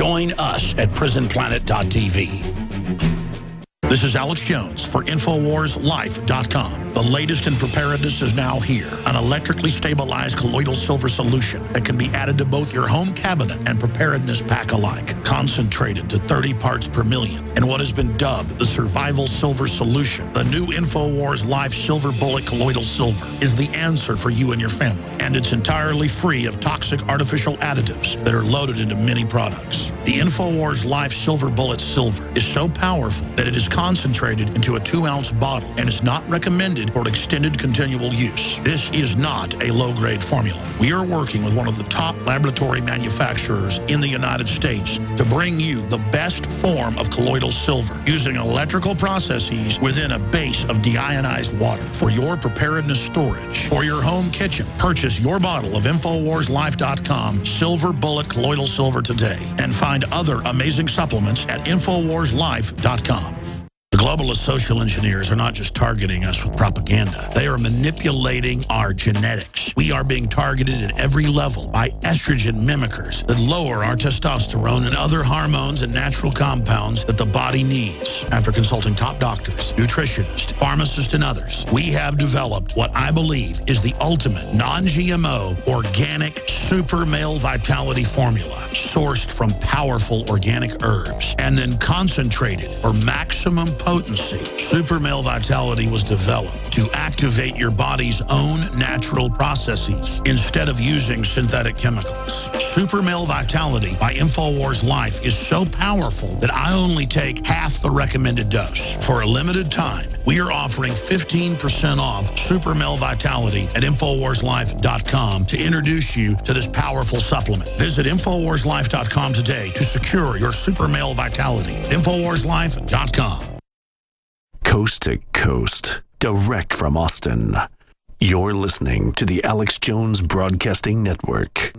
Join us at prisonplanet.tv. This is Alex Jones for InfoWarsLife.com. The latest in preparedness is now here. An electrically stabilized colloidal silver solution that can be added to both your home cabinet and preparedness pack alike. Concentrated to 30 parts per million in what has been dubbed the survival silver solution. The new InfoWars Life Silver Bullet Colloidal Silver is the answer for you and your family. And it's entirely free of toxic artificial additives that are loaded into many products. The InfoWars Life Silver Bullet Silver is so powerful that it is concentrated into a 2-ounce bottle and is not recommended for extended continual use. This is not a low-grade formula. We are working with one of the top laboratory manufacturers in the United States to bring you the best form of colloidal silver using electrical processes within a base of deionized water. For your preparedness storage or your home kitchen, purchase your bottle of InfoWarsLife.com Silver Bullet Colloidal Silver today and find other amazing supplements at InfoWarsLife.com. The globalist social engineers are not just targeting us with propaganda. They are manipulating our genetics. We are being targeted at every level by estrogen mimickers that lower our testosterone and other hormones and natural compounds that the body needs. After consulting top doctors, nutritionists, pharmacists, and others, we have developed what I believe is the ultimate non-GMO organic super male vitality formula sourced from powerful organic herbs and then concentrated for maximum potency. Super Male Vitality was developed to activate your body's own natural processes instead of using synthetic chemicals. Super Male Vitality by InfoWars Life is so powerful that I only take half the recommended dose. For a limited time, we are offering 15% off Super Male Vitality at InfoWarsLife.com to introduce you to this powerful supplement. Visit InfoWarsLife.com today to secure your Super Male Vitality. InfoWarsLife.com. Coast to coast, direct from Austin. You're listening to the Alex Jones Broadcasting Network.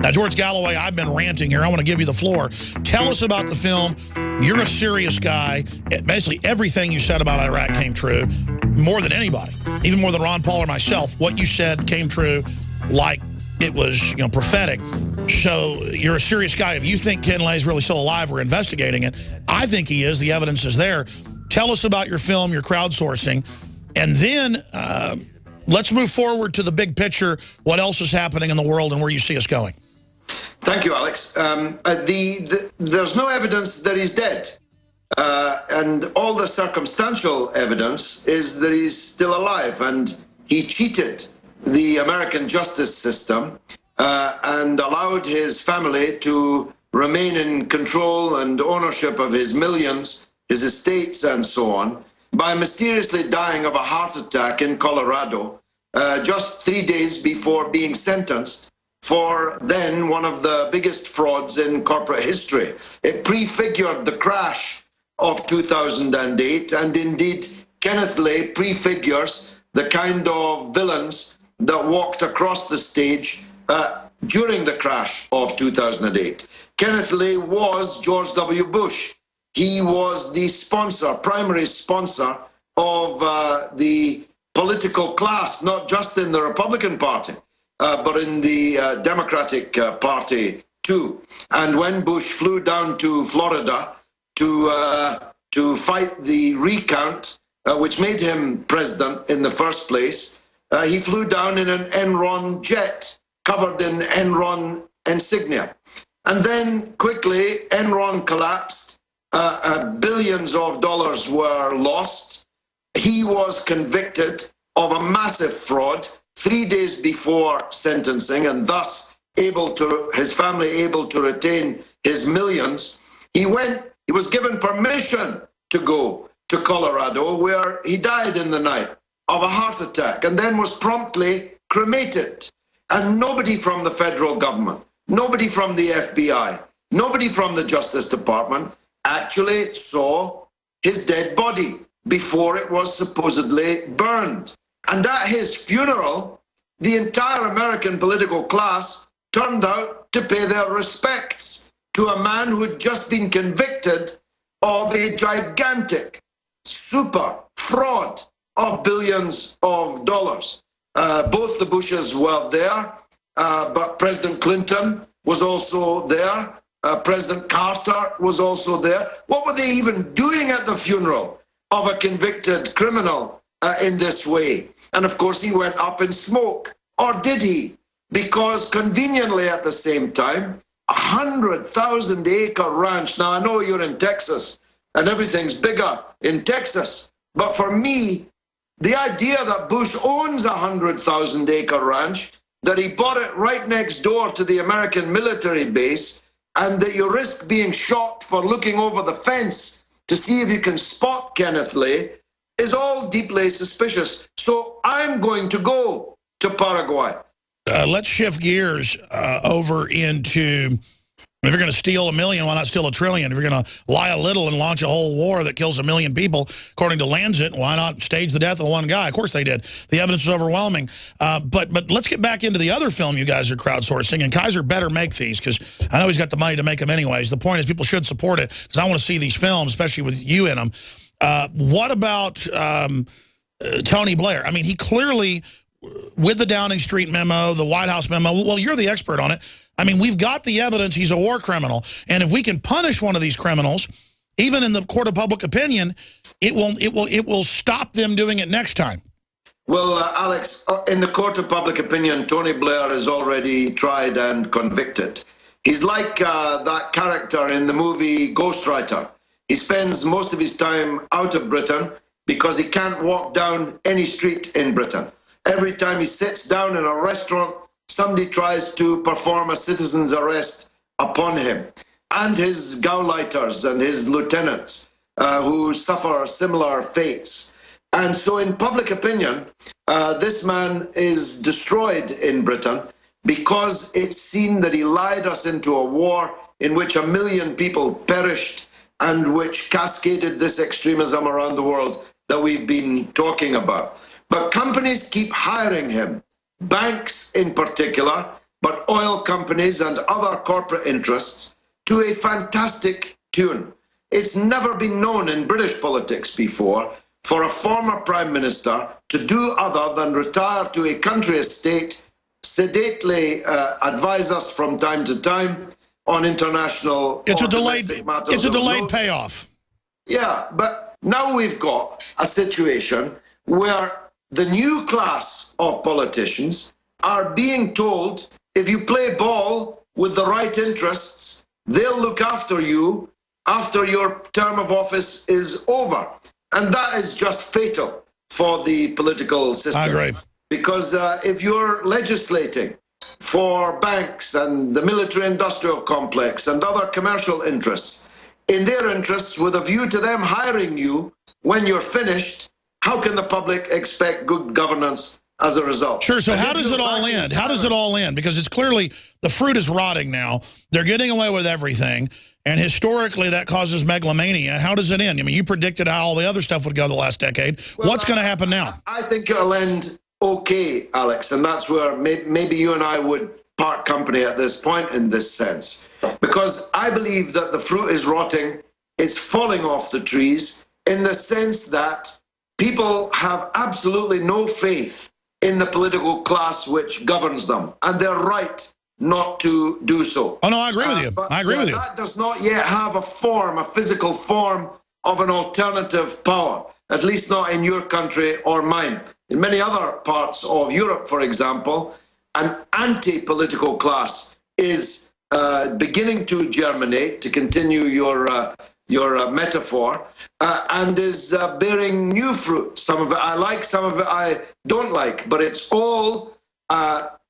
Now, George Galloway, I've been ranting here. I want to give you the floor. Tell us about the film. You're a serious guy. Basically, everything you said about Iraq came true, more than anybody, even more than Ron Paul or myself. What you said came true like it was, prophetic. So you're a serious guy. If you think Ken Lay's really still alive, we're investigating it. I think he is. The evidence is there. Tell us about your film, your crowdsourcing, and then let's move forward to the big picture, what else is happening in the world and where you see us going. Thank you, Alex. There's no evidence that he's dead. And all the circumstantial evidence is that he's still alive, and he cheated the American justice system and allowed his family to remain in control and ownership of his millions, his estates, and so on, by mysteriously dying of a heart attack in Colorado just 3 days before being sentenced for then one of the biggest frauds in corporate history. It prefigured the crash of 2008, and indeed Kenneth Lay prefigures the kind of villains that walked across the stage during the crash of 2008. Kenneth Lay was George W. Bush. He was the sponsor, primary sponsor of the political class, not just in the Republican Party, but in the Democratic Party too. And when Bush flew down to Florida to fight the recount, which made him president in the first place, he flew down in an Enron jet covered in Enron insignia. And then quickly Enron collapsed, billions of dollars were lost. He was convicted of a massive fraud 3 days before sentencing, and thus his family able to retain his millions. He was given permission to go to Colorado, where he died in the night of a heart attack, and then was promptly cremated. And nobody from the federal government, nobody from the FBI, nobody from the Justice Department actually saw his dead body before it was supposedly burned. And at his funeral, the entire American political class turned out to pay their respects to a man who had just been convicted of a gigantic super fraud of billions of dollars. Both the Bushes were there, but President Clinton was also there. President Carter was also there. What were they even doing at the funeral of a convicted criminal in this way? And of course, he went up in smoke. Or did he? Because conveniently at the same time, 100,000-acre ranch. Now, I know you're in Texas, and everything's bigger in Texas. But for me, the idea that Bush owns a 100,000-acre ranch, that he bought it right next door to the American military base, and that you risk being shot for looking over the fence to see if you can spot Kenneth Lay, is all deeply suspicious. So I'm going to go to Paraguay. Let's shift gears over into, if you're going to steal $1 million, why not steal $1 trillion? If you're going to lie a little and launch a whole war that kills 1 million people, according to Lancet, why not stage the death of one guy? Of course they did. The evidence is overwhelming. But let's get back into the other film you guys are crowdsourcing. And Kaiser better make these, because I know he's got the money to make them anyways. The point is people should support it, because I want to see these films, especially with you in them. What about Tony Blair? I mean, he clearly, with the Downing Street memo, the White House memo, well, you're the expert on it. I mean, we've got the evidence he's a war criminal. And if we can punish one of these criminals, even in the court of public opinion, it will stop them doing it next time. Well, Alex, in the court of public opinion, Tony Blair is already tried and convicted. He's like that character in the movie Ghostwriter. He spends most of his time out of Britain because he can't walk down any street in Britain. Every time he sits down in a restaurant, somebody tries to perform a citizen's arrest upon him, and his gauleiters and his lieutenants who suffer similar fates. And so in public opinion, this man is destroyed in Britain because it's seen that he lied us into a war in which 1 million people perished and which cascaded this extremism around the world that we've been talking about. But companies keep hiring him, banks in particular, but oil companies and other corporate interests, to a fantastic tune. It's never been known in British politics before for a former prime minister to do other than retire to a country estate, sedately advise us from time to time on international It's a delayed matters. payoff. Yeah, but now we've got a situation where the new class of politicians are being told, if you play ball with the right interests, they'll look after you after your term of office is over. And that is just fatal for the political system. I agree. Because if you're legislating for banks and the military-industrial complex and other commercial interests, in their interests, with a view to them hiring you when you're finished, how can the public expect good governance as a result? Sure, so how does it all end? How does it all end? Because it's clearly, the fruit is rotting now. They're getting away with everything. And historically, that causes megalomania. How does it end? I mean, you predicted how all the other stuff would go the last decade. Well, what's going to happen now? I think it'll end okay, Alex. And that's where maybe you and I would part company at this point in this sense. Because I believe that the fruit is rotting, it's falling off the trees, in the sense that people have absolutely no faith in the political class which governs them. And they're right not to do so. Oh, no, I agree with you. I agree with you. That does not yet have a form, a physical form of an alternative power, at least not in your country or mine. In many other parts of Europe, for example, an anti-political class is beginning to germinate, to continue your metaphor, and is bearing new fruit. Some of it I like, some of it I don't like, but it's all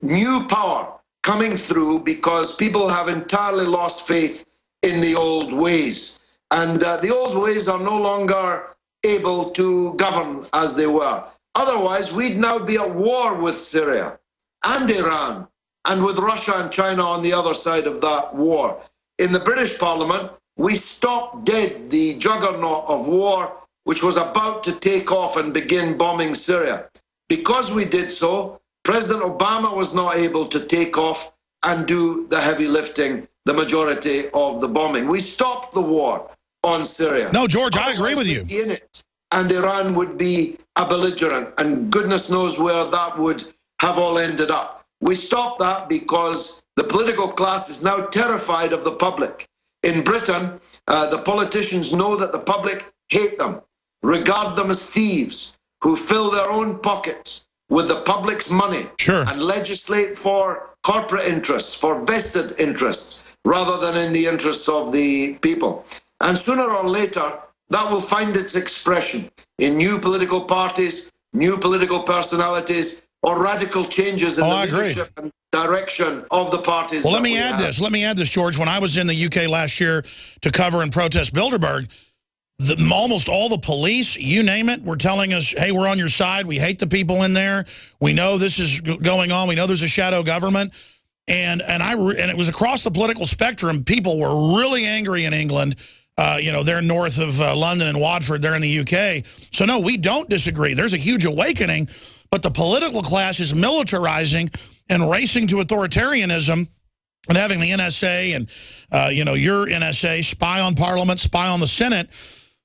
new power coming through because people have entirely lost faith in the old ways. And the old ways are no longer able to govern as they were. Otherwise, we'd now be at war with Syria and Iran and with Russia and China on the other side of that war. In the British Parliament, we stopped dead the juggernaut of war, which was about to take off and begin bombing Syria. Because we did so, President Obama was not able to take off and do the heavy lifting, the majority of the bombing. We stopped the war on Syria. No, George, I agree with you. In it, and Iran would be a belligerent, and goodness knows where that would have all ended up. We stopped that because the political class is now terrified of the public. In Britain, the politicians know that the public hate them, regard them as thieves who fill their own pockets with the public's money and legislate for corporate interests, for vested interests, rather than in the interests of the people. And sooner or later, that will find its expression in new political parties, new political personalities, or radical changes in the leadership and direction of the parties. Well, let me add this, George. When I was in the UK last year to cover and protest Bilderberg, almost all the police, you name it, were telling us, hey, we're on your side. We hate the people in there. We know this is going on. We know there's a shadow government. And it was across the political spectrum. People were really angry in England. You know, they're north of London and Watford. They're in the UK. So, no, we don't disagree. There's a huge awakening. But the political class is militarizing and racing to authoritarianism and having the NSA and, you know, your NSA spy on Parliament, spy on the Senate,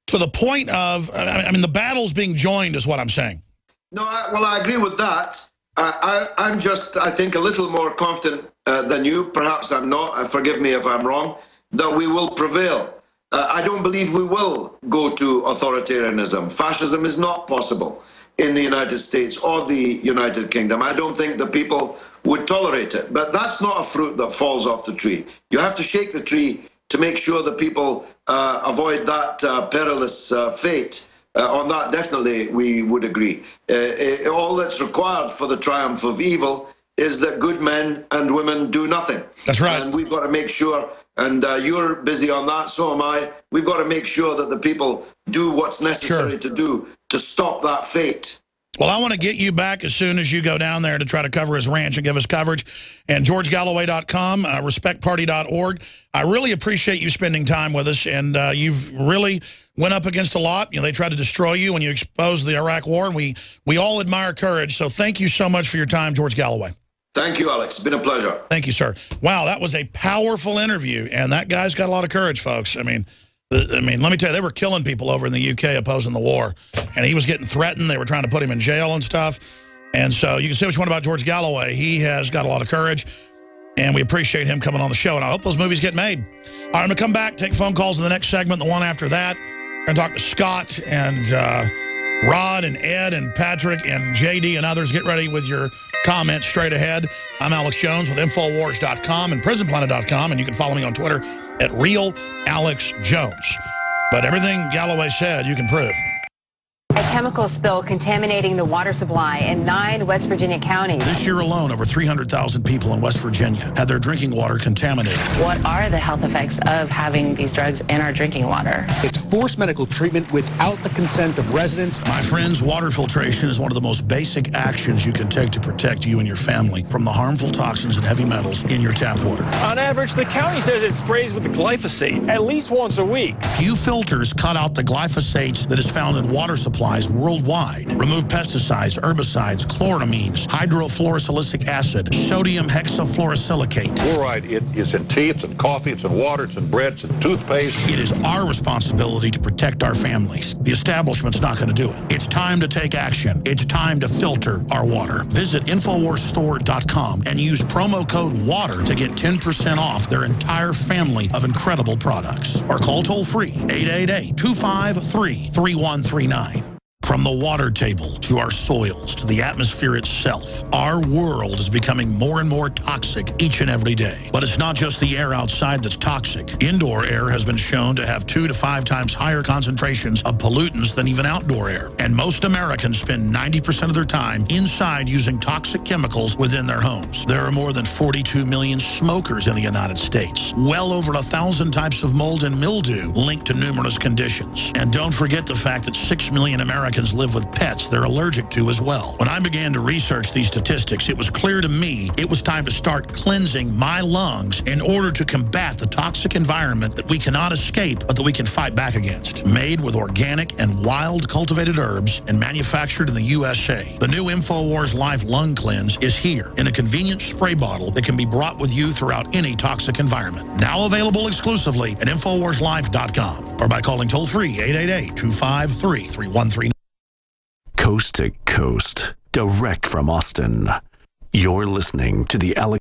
to the point of, I mean, the battle's being joined is what I'm saying. No, well, I agree with that. I'm just, I think, a little more confident than you. Perhaps I'm not. Forgive me if I'm wrong, that we will prevail. I don't believe we will go to authoritarianism. Fascism is not possible in the United States or the United Kingdom. I don't think the people would tolerate it. But that's not a fruit that falls off the tree. You have to shake the tree to make sure that people avoid that perilous fate. On that, definitely, we would agree. All that's required for the triumph of evil is that good men and women do nothing. That's right. And we've got to make sure, and you're busy on that, so am I, we've got to make sure that the people do what's necessary to do to stop that fate. Well, I want to get you back as soon as you go down there to try to cover his ranch and give us coverage. And GeorgeGalloway.com, respectparty.org. I really appreciate you spending time with us, and you've really went up against a lot. You know, they tried to destroy you when you exposed the Iraq War, and we all admire courage. So thank you so much for your time, George Galloway. Thank you, Alex. It's been a pleasure. Thank you, sir. Wow, that was a powerful interview, and that guy's got a lot of courage, folks. I mean, let me tell you, they were killing people over in the UK opposing the war, and he was getting threatened. They were trying to put him in jail and stuff. And so you can say what you want about George Galloway. He has got a lot of courage, and we appreciate him coming on the show, and I hope those movies get made. All right, I'm going to come back, take phone calls in the next segment, the one after that. I'm going to talk to Scott and Rod and Ed and Patrick and JD and others. Get ready with your comments straight ahead. I'm Alex Jones with Infowars.com and PrisonPlanet.com, and you can follow me on Twitter at RealAlexJones. But everything Galloway said, you can prove. A chemical spill contaminating the water supply in 9 West Virginia counties. This year alone, over 300,000 people in West Virginia had their drinking water contaminated. What are the health effects of having these drugs in our drinking water? It's forced medical treatment without the consent of residents. My friends, water filtration is one of the most basic actions you can take to protect you and your family from the harmful toxins and heavy metals in your tap water. On average, the county says it sprays with the glyphosate at least once a week. Few filters cut out the glyphosates that is found in water supplies worldwide. Remove pesticides, herbicides, chloramines, hydrofluorosilicic acid, sodium hexafluorosilicate. Fluoride, it is in tea, it's in coffee, it's in water, it's in bread, it's in toothpaste. It is our responsibility to protect our families. The establishment's not going to do it. It's time to take action. It's time to filter our water. Visit InfoWarsStore.com and use promo code WATER to get 10% off their entire family of incredible products. Or call toll-free 888-253-3139. From the water table to our soils to the atmosphere itself, our world is becoming more and more toxic each and every day. But it's not just the air outside that's toxic. Indoor air has been shown to have 2 to 5 times higher concentrations of pollutants than even outdoor air. And most Americans spend 90% of their time inside using toxic chemicals within their homes. There are more than 42 million smokers in the United States. Well over 1,000 types of mold and mildew linked to numerous conditions. And don't forget the fact that 6 million Americans live with pets they're allergic to as well. When I began to research these statistics, it was clear to me it was time to start cleansing my lungs in order to combat the toxic environment that we cannot escape, but that we can fight back against. Made with organic and wild cultivated herbs and manufactured in the USA, the new InfoWars Life Lung Cleanse is here in a convenient spray bottle that can be brought with you throughout any toxic environment. Now available exclusively at InfoWarsLife.com or by calling toll-free 888-253-3139. Coast to coast, direct from Austin. You're listening to the Alex